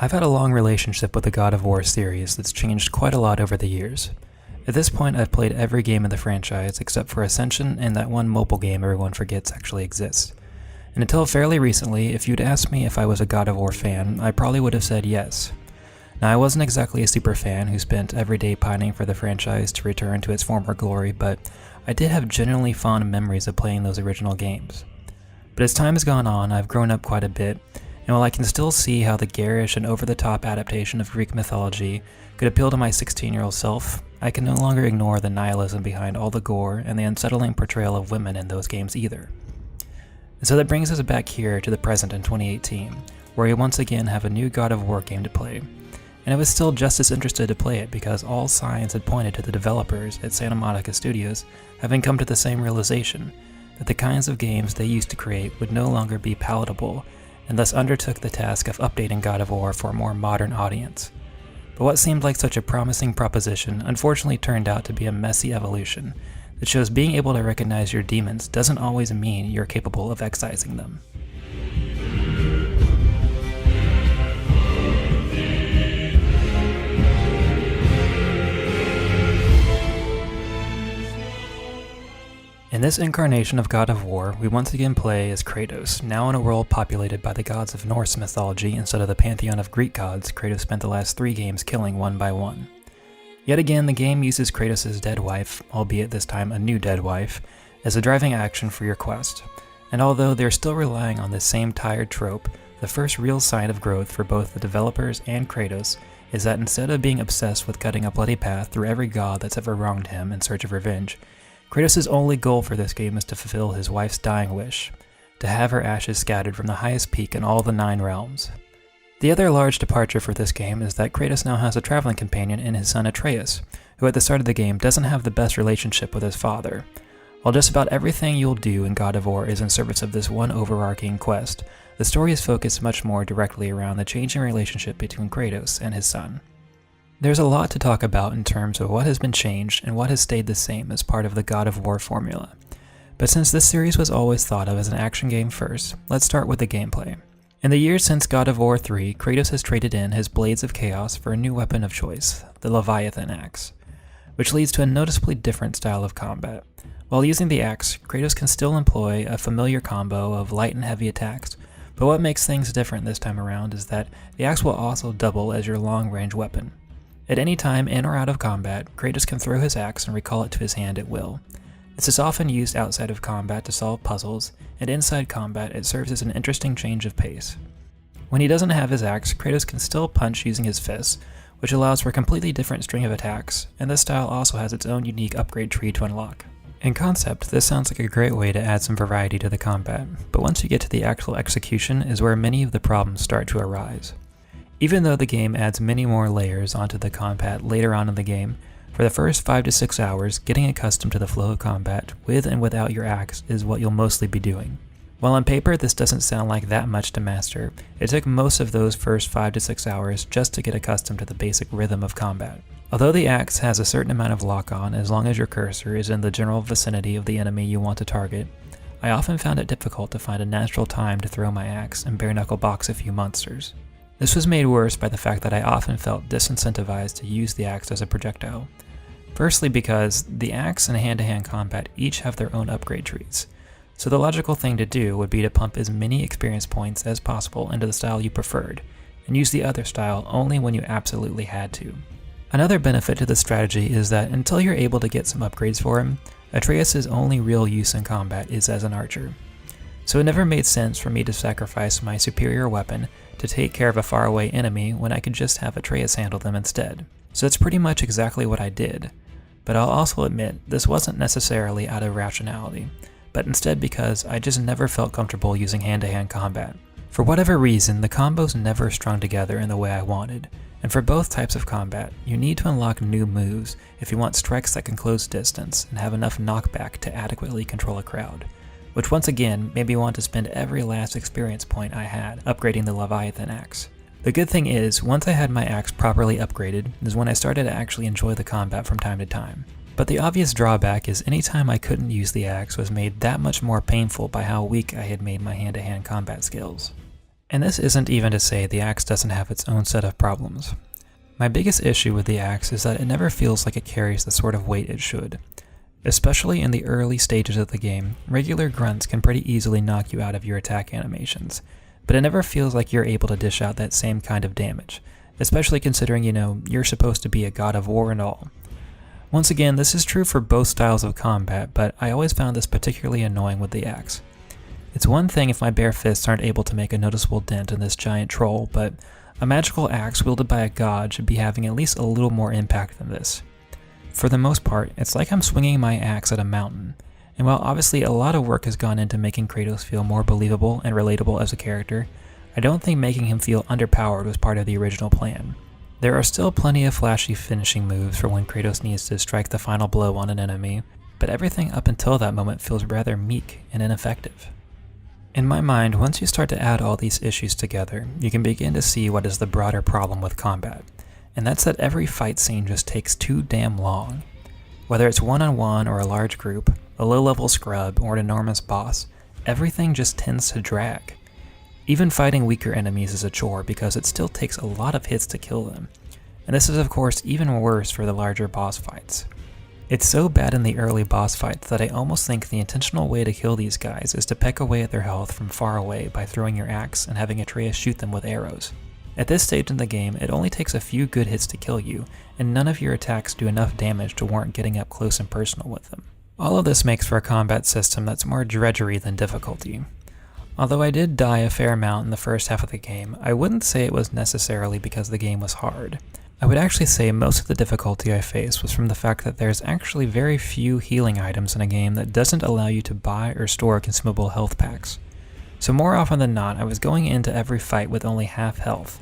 I've had a long relationship with the God of War series that's changed quite a lot over the years. At this point, I've played every game in the franchise except for Ascension and that one mobile game everyone forgets actually exists. And until fairly recently, if you'd asked me if I was a God of War fan, I probably would have said yes. Now, I wasn't exactly a super fan who spent every day pining for the franchise to return to its former glory, but I did have genuinely fond memories of playing those original games. But as time has gone on, I've grown up quite a bit, and while I can still see how the garish and over-the-top adaptation of Greek mythology could appeal to my 16-year-old self, I can no longer ignore the nihilism behind all the gore and the unsettling portrayal of women in those games either. And so that brings us back here to the present in 2018, where we once again have a new God of War game to play. And I was still just as interested to play it because all signs had pointed to the developers at Santa Monica Studios having come to the same realization, that the kinds of games they used to create would no longer be palatable, and thus undertook the task of updating God of War for a more modern audience. But what seemed like such a promising proposition unfortunately turned out to be a messy evolution that shows being able to recognize your demons doesn't always mean you're capable of excising them. In this incarnation of God of War, we once again play as Kratos, now in a world populated by the gods of Norse mythology instead of the pantheon of Greek gods Kratos spent the last 3 games killing one by one. Yet again, the game uses Kratos' dead wife, albeit this time a new dead wife, as a driving action for your quest. And although they're still relying on this same tired trope, the first real sign of growth for both the developers and Kratos is that instead of being obsessed with cutting a bloody path through every god that's ever wronged him in search of revenge, Kratos' only goal for this game is to fulfill his wife's dying wish, to have her ashes scattered from the highest peak in all the 9 realms. The other large departure for this game is that Kratos now has a traveling companion in his son Atreus, who at the start of the game doesn't have the best relationship with his father. While just about everything you'll do in God of War is in service of this one overarching quest, the story is focused much more directly around the changing relationship between Kratos and his son. There's a lot to talk about in terms of what has been changed and what has stayed the same as part of the God of War formula. But since this series was always thought of as an action game first, let's start with the gameplay. In the years since God of War 3, Kratos has traded in his Blades of Chaos for a new weapon of choice, the Leviathan Axe, which leads to a noticeably different style of combat. While using the axe, Kratos can still employ a familiar combo of light and heavy attacks, but what makes things different this time around is that the axe will also double as your long-range weapon. At any time in or out of combat, Kratos can throw his axe and recall it to his hand at will. This is often used outside of combat to solve puzzles, and inside combat it serves as an interesting change of pace. When he doesn't have his axe, Kratos can still punch using his fists, which allows for a completely different string of attacks, and this style also has its own unique upgrade tree to unlock. In concept, this sounds like a great way to add some variety to the combat, but once you get to the actual execution is where many of the problems start to arise. Even though the game adds many more layers onto the combat later on in the game, for the first 5 to 6 hours, getting accustomed to the flow of combat with and without your axe is what you'll mostly be doing. While on paper this doesn't sound like that much to master, it took most of those first 5 to 6 hours just to get accustomed to the basic rhythm of combat. Although the axe has a certain amount of lock-on as long as your cursor is in the general vicinity of the enemy you want to target, I often found it difficult to find a natural time to throw my axe and bare-knuckle box a few monsters. This was made worse by the fact that I often felt disincentivized to use the axe as a projectile. Firstly because the axe and hand-to-hand combat each have their own upgrade trees, so the logical thing to do would be to pump as many experience points as possible into the style you preferred, and use the other style only when you absolutely had to. Another benefit to this strategy is that until you're able to get some upgrades for him, Atreus' only real use in combat is as an archer. So it never made sense for me to sacrifice my superior weapon to take care of a faraway enemy when I could just have Atreus handle them instead. So that's pretty much exactly what I did. But I'll also admit, this wasn't necessarily out of rationality, but instead because I just never felt comfortable using hand-to-hand combat. For whatever reason, the combos never strung together in the way I wanted, and for both types of combat, you need to unlock new moves if you want strikes that can close distance and have enough knockback to adequately control a crowd, which once again made me want to spend every last experience point I had upgrading the Leviathan Axe. The good thing is, once I had my axe properly upgraded, is when I started to actually enjoy the combat from time to time. But the obvious drawback is any time I couldn't use the axe was made that much more painful by how weak I had made my hand-to-hand combat skills. And this isn't even to say the axe doesn't have its own set of problems. My biggest issue with the axe is that it never feels like it carries the sort of weight it should. Especially in the early stages of the game, regular grunts can pretty easily knock you out of your attack animations, but it never feels like you're able to dish out that same kind of damage, especially considering, you're supposed to be a god of war and all. Once again, this is true for both styles of combat, but I always found this particularly annoying with the axe. It's one thing if my bare fists aren't able to make a noticeable dent in this giant troll, but a magical axe wielded by a god should be having at least a little more impact than this. For the most part, it's like I'm swinging my axe at a mountain, and while obviously a lot of work has gone into making Kratos feel more believable and relatable as a character, I don't think making him feel underpowered was part of the original plan. There are still plenty of flashy finishing moves for when Kratos needs to strike the final blow on an enemy, but everything up until that moment feels rather meek and ineffective. In my mind, once you start to add all these issues together, you can begin to see what is the broader problem with combat, and that's that every fight scene just takes too damn long. Whether it's one-on-one or a large group, a low-level scrub, or an enormous boss, everything just tends to drag. Even fighting weaker enemies is a chore because it still takes a lot of hits to kill them, and this is of course even worse for the larger boss fights. It's so bad in the early boss fights that I almost think the intentional way to kill these guys is to peck away at their health from far away by throwing your axe and having Atreus shoot them with arrows. At this stage in the game, it only takes a few good hits to kill you, and none of your attacks do enough damage to warrant getting up close and personal with them. All of this makes for a combat system that's more drudgery than difficulty. Although I did die a fair amount in the first half of the game, I wouldn't say it was necessarily because the game was hard. I would actually say most of the difficulty I faced was from the fact that there's actually very few healing items in a game that doesn't allow you to buy or store consumable health packs. So more often than not, I was going into every fight with only half health.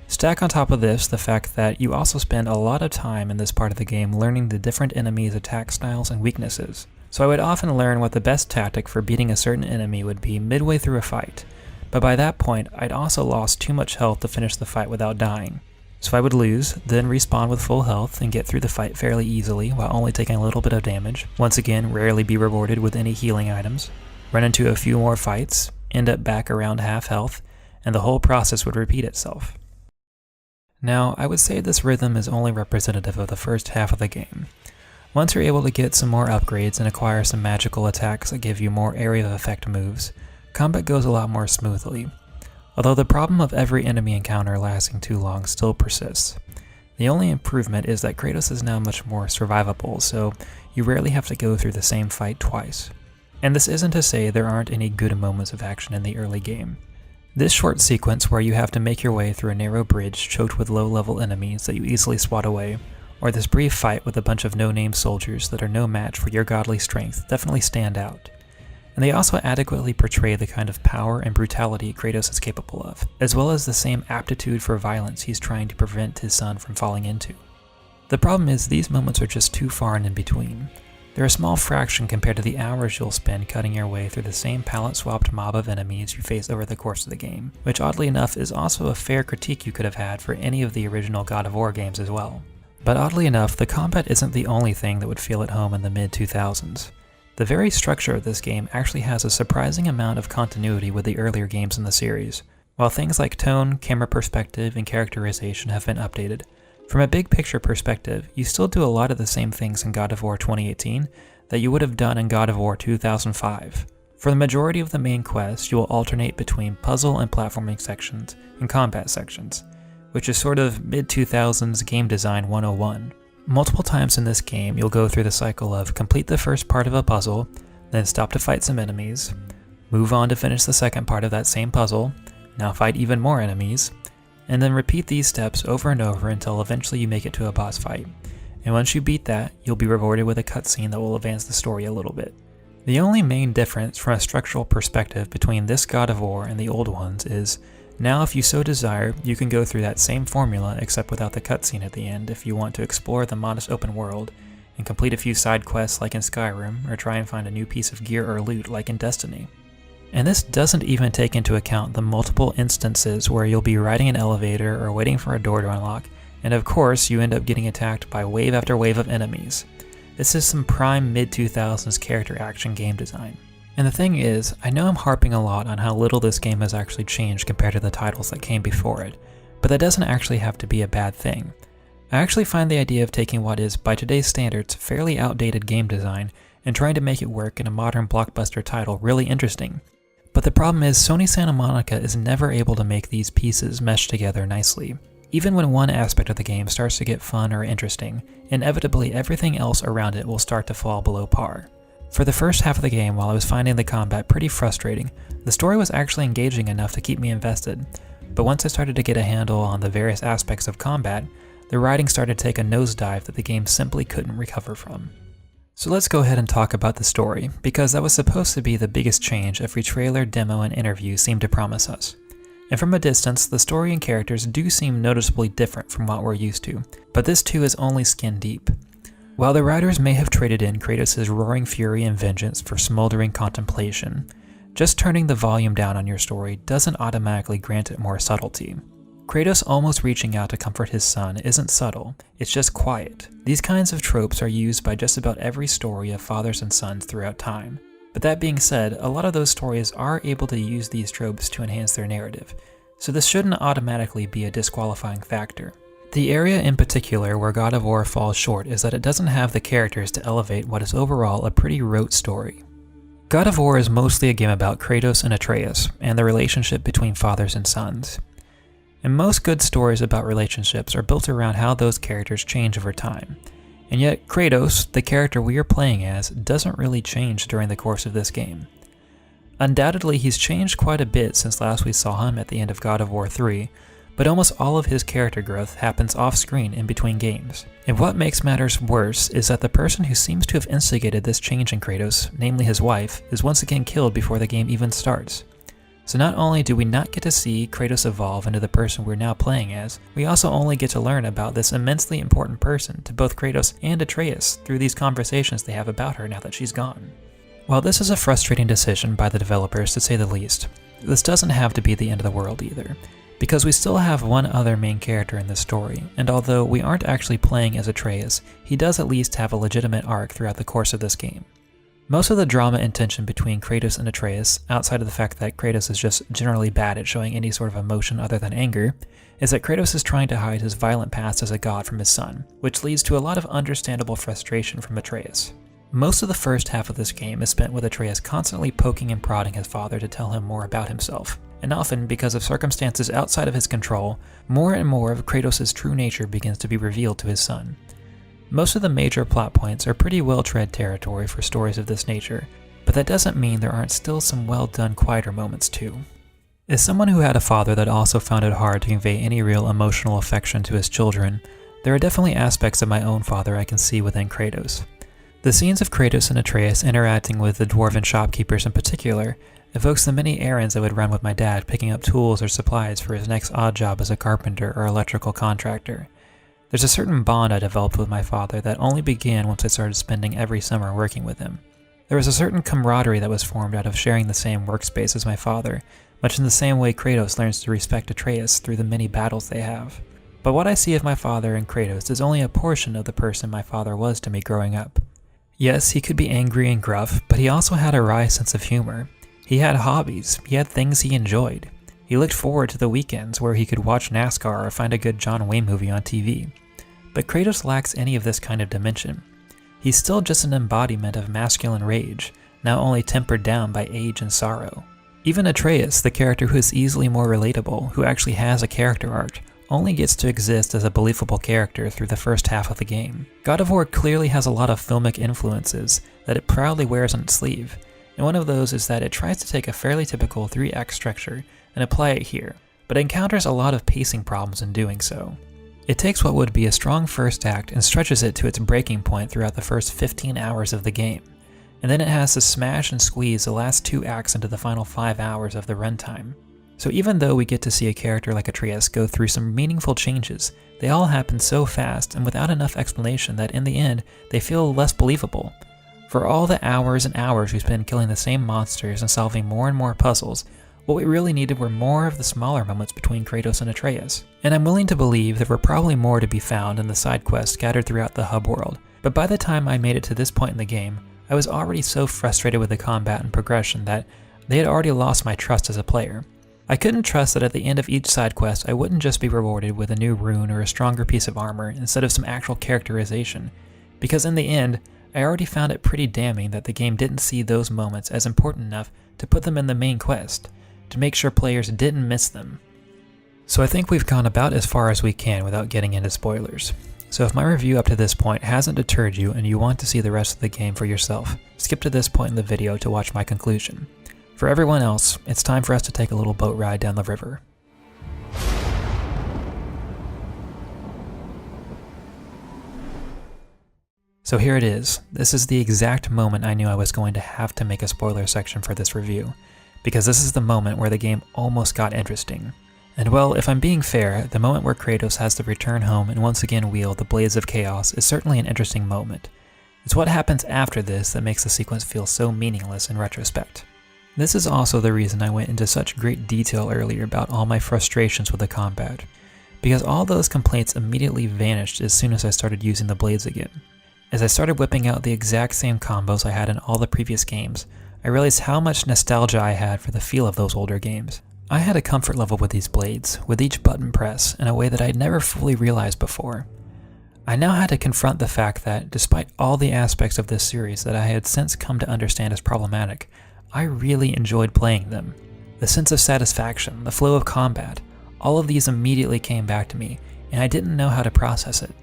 Stack on top of this the fact that you also spend a lot of time in this part of the game learning the different enemies' attack styles and weaknesses. So I would often learn what the best tactic for beating a certain enemy would be midway through a fight, but by that point I'd also lost too much health to finish the fight without dying. So I would lose, then respawn with full health and get through the fight fairly easily while only taking a little bit of damage, once again rarely be rewarded with any healing items, run into a few more fights, end up back around half health, and the whole process would repeat itself. Now, I would say this rhythm is only representative of the first half of the game. Once you're able to get some more upgrades and acquire some magical attacks that give you more area of effect moves, combat goes a lot more smoothly. Although the problem of every enemy encounter lasting too long still persists. The only improvement is that Kratos is now much more survivable, so you rarely have to go through the same fight twice. And this isn't to say there aren't any good moments of action in the early game. This short sequence where you have to make your way through a narrow bridge choked with low-level enemies that you easily swat away, or this brief fight with a bunch of no-name soldiers that are no match for your godly strength definitely stand out. And they also adequately portray the kind of power and brutality Kratos is capable of, as well as the same aptitude for violence he's trying to prevent his son from falling into. The problem is these moments are just too far and in between. They're a small fraction compared to the hours you'll spend cutting your way through the same palette-swapped mob of enemies you face over the course of the game, which oddly enough is also a fair critique you could have had for any of the original God of War games as well. But oddly enough, the combat isn't the only thing that would feel at home in the mid-2000s. The very structure of this game actually has a surprising amount of continuity with the earlier games in the series. While things like tone, camera perspective, and characterization have been updated, from a big picture perspective, you still do a lot of the same things in God of War 2018 that you would have done in God of War 2005. For the majority of the main quest, you will alternate between puzzle and platforming sections and combat sections, which is sort of mid-2000s game design 101. Multiple times in this game, you'll go through the cycle of complete the first part of a puzzle, then stop to fight some enemies, move on to finish the second part of that same puzzle, now fight even more enemies, and then repeat these steps over and over until eventually you make it to a boss fight. And once you beat that, you'll be rewarded with a cutscene that will advance the story a little bit. The only main difference from a structural perspective between this God of War and the old ones is, now if you so desire, you can go through that same formula except without the cutscene at the end if you want to explore the modest open world and complete a few side quests like in Skyrim, or try and find a new piece of gear or loot like in Destiny. And this doesn't even take into account the multiple instances where you'll be riding an elevator or waiting for a door to unlock, and of course you end up getting attacked by wave after wave of enemies. This is some prime mid-2000s character action game design. And the thing is, I know I'm harping a lot on how little this game has actually changed compared to the titles that came before it, but that doesn't actually have to be a bad thing. I actually find the idea of taking what is, by today's standards, fairly outdated game design and trying to make it work in a modern blockbuster title really interesting. But the problem is, Sony Santa Monica is never able to make these pieces mesh together nicely. Even when one aspect of the game starts to get fun or interesting, inevitably everything else around it will start to fall below par. For the first half of the game, while I was finding the combat pretty frustrating, the story was actually engaging enough to keep me invested, but once I started to get a handle on the various aspects of combat, the writing started to take a nosedive that the game simply couldn't recover from. So let's go ahead and talk about the story, because that was supposed to be the biggest change every trailer, demo, and interview seemed to promise us. And from a distance, the story and characters do seem noticeably different from what we're used to, but this too is only skin deep. While the writers may have traded in Kratos' roaring fury and vengeance for smoldering contemplation, just turning the volume down on your story doesn't automatically grant it more subtlety. Kratos almost reaching out to comfort his son isn't subtle, it's just quiet. These kinds of tropes are used by just about every story of fathers and sons throughout time. But that being said, a lot of those stories are able to use these tropes to enhance their narrative, so this shouldn't automatically be a disqualifying factor. The area in particular where God of War falls short is that it doesn't have the characters to elevate what is overall a pretty rote story. God of War is mostly a game about Kratos and Atreus, and the relationship between fathers and sons. And most good stories about relationships are built around how those characters change over time. And yet Kratos, the character we are playing as, doesn't really change during the course of this game. Undoubtedly he's changed quite a bit since last we saw him at the end of God of War 3, but almost all of his character growth happens off-screen in between games. And what makes matters worse is that the person who seems to have instigated this change in Kratos, namely his wife, is once again killed before the game even starts. So not only do we not get to see Kratos evolve into the person we're now playing as, we also only get to learn about this immensely important person to both Kratos and Atreus through these conversations they have about her now that she's gone. While this is a frustrating decision by the developers to say the least, this doesn't have to be the end of the world either, because we still have one other main character in this story, and although we aren't actually playing as Atreus, he does at least have a legitimate arc throughout the course of this game. Most of the drama and tension between Kratos and Atreus, outside of the fact that Kratos is just generally bad at showing any sort of emotion other than anger, is that Kratos is trying to hide his violent past as a god from his son, which leads to a lot of understandable frustration from Atreus. Most of the first half of this game is spent with Atreus constantly poking and prodding his father to tell him more about himself, and often, because of circumstances outside of his control, more and more of Kratos' true nature begins to be revealed to his son. Most of the major plot points are pretty well-tread territory for stories of this nature, but that doesn't mean there aren't still some well-done quieter moments too. As someone who had a father that also found it hard to convey any real emotional affection to his children, there are definitely aspects of my own father I can see within Kratos. The scenes of Kratos and Atreus interacting with the dwarven shopkeepers in particular evokes the many errands I would run with my dad picking up tools or supplies for his next odd job as a carpenter or electrical contractor. There's a certain bond I developed with my father that only began once I started spending every summer working with him. There was a certain camaraderie that was formed out of sharing the same workspace as my father, much in the same way Kratos learns to respect Atreus through the many battles they have. But what I see of my father and Kratos is only a portion of the person my father was to me growing up. Yes, he could be angry and gruff, but he also had a wry sense of humor. He had hobbies, he had things he enjoyed. He looked forward to the weekends where he could watch NASCAR or find a good John Wayne movie on TV. But Kratos lacks any of this kind of dimension. He's still just an embodiment of masculine rage, now only tempered down by age and sorrow. Even Atreus, the character who is easily more relatable, who actually has a character arc, only gets to exist as a believable character through the first half of the game. God of War clearly has a lot of filmic influences that it proudly wears on its sleeve, and one of those is that it tries to take a fairly typical 3-act structure and apply it here, but it encounters a lot of pacing problems in doing so. It takes what would be a strong first act and stretches it to its breaking point throughout the first 15 hours of the game, and then it has to smash and squeeze the last 2 acts into the final 5 hours of the runtime. So even though we get to see a character like Atreus go through some meaningful changes, they all happen so fast and without enough explanation that in the end, they feel less believable. For all the hours and hours we spend killing the same monsters and solving more and more puzzles, what we really needed were more of the smaller moments between Kratos and Atreus. And I'm willing to believe there were probably more to be found in the side quests scattered throughout the hub world, but by the time I made it to this point in the game, I was already so frustrated with the combat and progression that they had already lost my trust as a player. I couldn't trust that at the end of each side quest I wouldn't just be rewarded with a new rune or a stronger piece of armor instead of some actual characterization, because in the end, I already found it pretty damning that the game didn't see those moments as important enough to put them in the main quest, to make sure players didn't miss them. So I think we've gone about as far as we can without getting into spoilers. So if my review up to this point hasn't deterred you and you want to see the rest of the game for yourself, skip to this point in the video to watch my conclusion. For everyone else, it's time for us to take a little boat ride down the river. So here it is. This is the exact moment I knew I was going to have to make a spoiler section for this review, because this is the moment where the game almost got interesting. And well, if I'm being fair, the moment where Kratos has to return home and once again wield the Blades of Chaos is certainly an interesting moment. It's what happens after this that makes the sequence feel so meaningless in retrospect. This is also the reason I went into such great detail earlier about all my frustrations with the combat, because all those complaints immediately vanished as soon as I started using the blades again. As I started whipping out the exact same combos I had in all the previous games, I realized how much nostalgia I had for the feel of those older games. I had a comfort level with these blades, with each button press, in a way that I'd never fully realized before. I now had to confront the fact that, despite all the aspects of this series that I had since come to understand as problematic, I really enjoyed playing them. The sense of satisfaction, the flow of combat, all of these immediately came back to me, and I didn't know how to process it.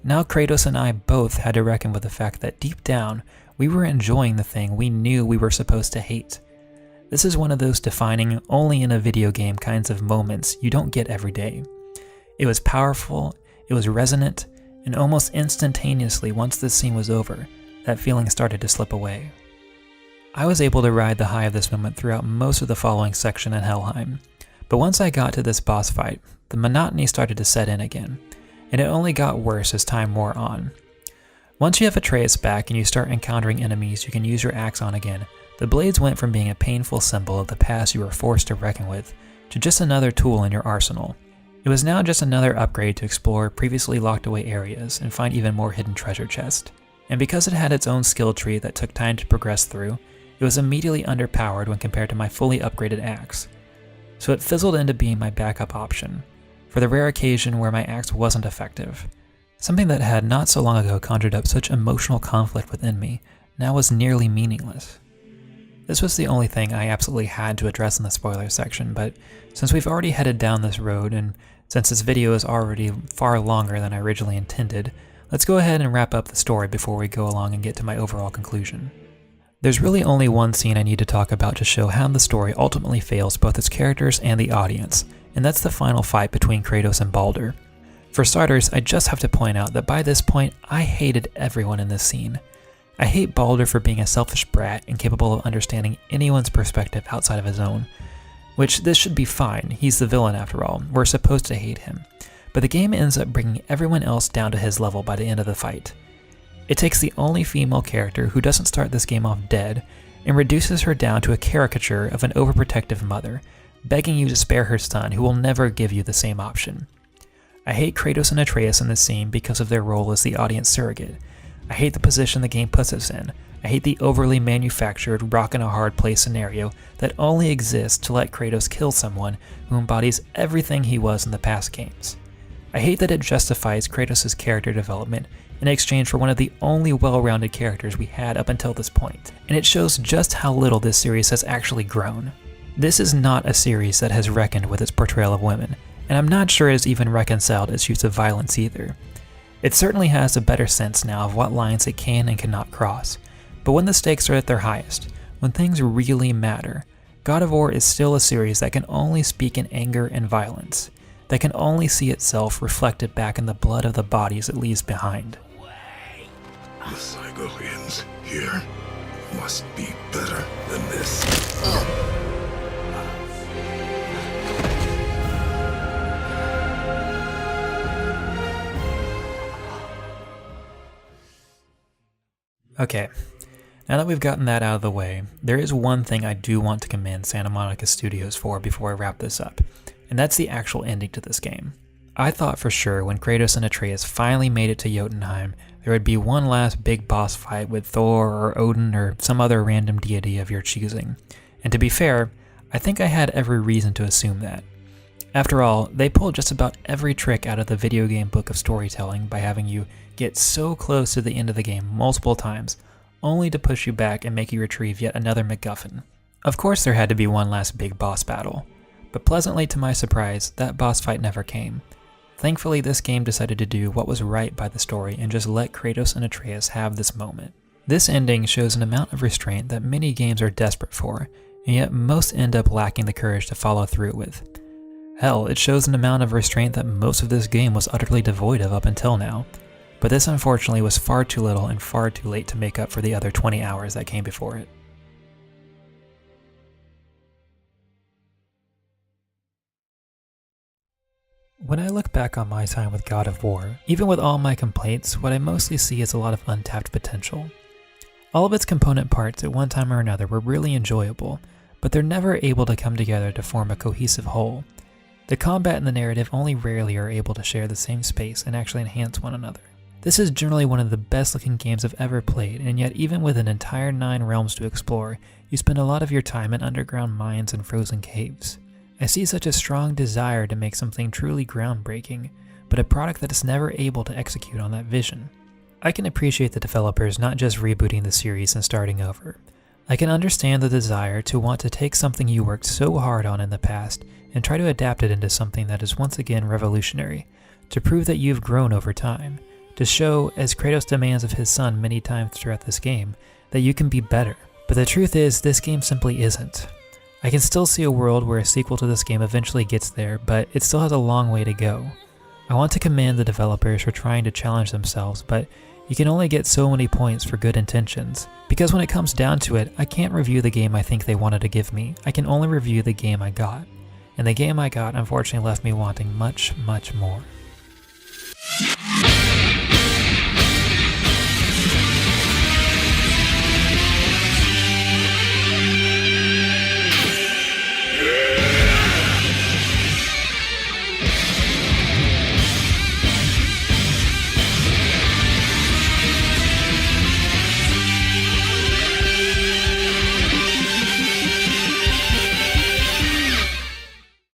Now Kratos and I both had to reckon with the fact that deep down, we were enjoying the thing we knew we were supposed to hate. This is one of those defining, only in a video game kinds of moments you don't get every day. It was powerful, it was resonant, and almost instantaneously once this scene was over, that feeling started to slip away. I was able to ride the high of this moment throughout most of the following section in Helheim, but once I got to this boss fight, the monotony started to set in again, and it only got worse as time wore on. Once you have Atreus back and you start encountering enemies you can use your axe on again, the blades went from being a painful symbol of the past you were forced to reckon with, to just another tool in your arsenal. It was now just another upgrade to explore previously locked away areas and find even more hidden treasure chests. And because it had its own skill tree that took time to progress through, it was immediately underpowered when compared to my fully upgraded axe. So it fizzled into being my backup option, for the rare occasion where my axe wasn't effective. Something that had not so long ago conjured up such emotional conflict within me now was nearly meaningless. This was the only thing I absolutely had to address in the spoiler section, but since we've already headed down this road, and since this video is already far longer than I originally intended, let's go ahead and wrap up the story before we go along and get to my overall conclusion. There's really only one scene I need to talk about to show how the story ultimately fails both its characters and the audience, and that's the final fight between Kratos and Baldur. For starters, I just have to point out that by this point, I hated everyone in this scene. I hate Baldur for being a selfish brat incapable of understanding anyone's perspective outside of his own. Which, this should be fine, he's the villain after all, we're supposed to hate him. But the game ends up bringing everyone else down to his level by the end of the fight. It takes the only female character who doesn't start this game off dead, and reduces her down to a caricature of an overprotective mother, begging you to spare her son who will never give you the same option. I hate Kratos and Atreus in this scene because of their role as the audience surrogate. I hate the position the game puts us in. I hate the overly manufactured rock-in-a-hard-place scenario that only exists to let Kratos kill someone who embodies everything he was in the past games. I hate that it justifies Kratos' character development in exchange for one of the only well-rounded characters we had up until this point, and it shows just how little this series has actually grown. This is not a series that has reckoned with its portrayal of women, and I'm not sure it has even reconciled its use of violence either. It certainly has a better sense now of what lines it can and cannot cross, but when the stakes are at their highest, when things really matter, God of War is still a series that can only speak in anger and violence, that can only see itself reflected back in the blood of the bodies it leaves behind. The cycle ends here. Must be better than this. Okay, now that we've gotten that out of the way, there is one thing I do want to commend Santa Monica Studios for before I wrap this up, and that's the actual ending to this game. I thought for sure when Kratos and Atreus finally made it to Jotunheim, there would be one last big boss fight with Thor or Odin or some other random deity of your choosing. And to be fair, I think I had every reason to assume that. After all, they pulled just about every trick out of the video game book of storytelling by having you get so close to the end of the game multiple times, only to push you back and make you retrieve yet another MacGuffin. Of course there had to be one last big boss battle, but pleasantly to my surprise, that boss fight never came. Thankfully, this game decided to do what was right by the story and just let Kratos and Atreus have this moment. This ending shows an amount of restraint that many games are desperate for, and yet most end up lacking the courage to follow through with. Hell, it shows an amount of restraint that most of this game was utterly devoid of up until now, but this unfortunately was far too little and far too late to make up for the other 20 hours that came before it. When I look back on my time with God of War, even with all my complaints, what I mostly see is a lot of untapped potential. All of its component parts at one time or another were really enjoyable, but they're never able to come together to form a cohesive whole. The combat and the narrative only rarely are able to share the same space and actually enhance one another. This is generally one of the best looking games I've ever played, and yet even with an entire 9 realms to explore, you spend a lot of your time in underground mines and frozen caves. I see such a strong desire to make something truly groundbreaking, but a product that is never able to execute on that vision. I can appreciate the developers not just rebooting the series and starting over. I can understand the desire to want to take something you worked so hard on in the past and try to adapt it into something that is once again revolutionary, to prove that you've grown over time, to show, as Kratos demands of his son many times throughout this game, that you can be better. But the truth is, this game simply isn't. I can still see a world where a sequel to this game eventually gets there, but it still has a long way to go. I want to commend the developers for trying to challenge themselves, but you can only get so many points for good intentions. Because when it comes down to it, I can't review the game I think they wanted to give me, I can only review the game I got. And the game I got unfortunately left me wanting much, much more.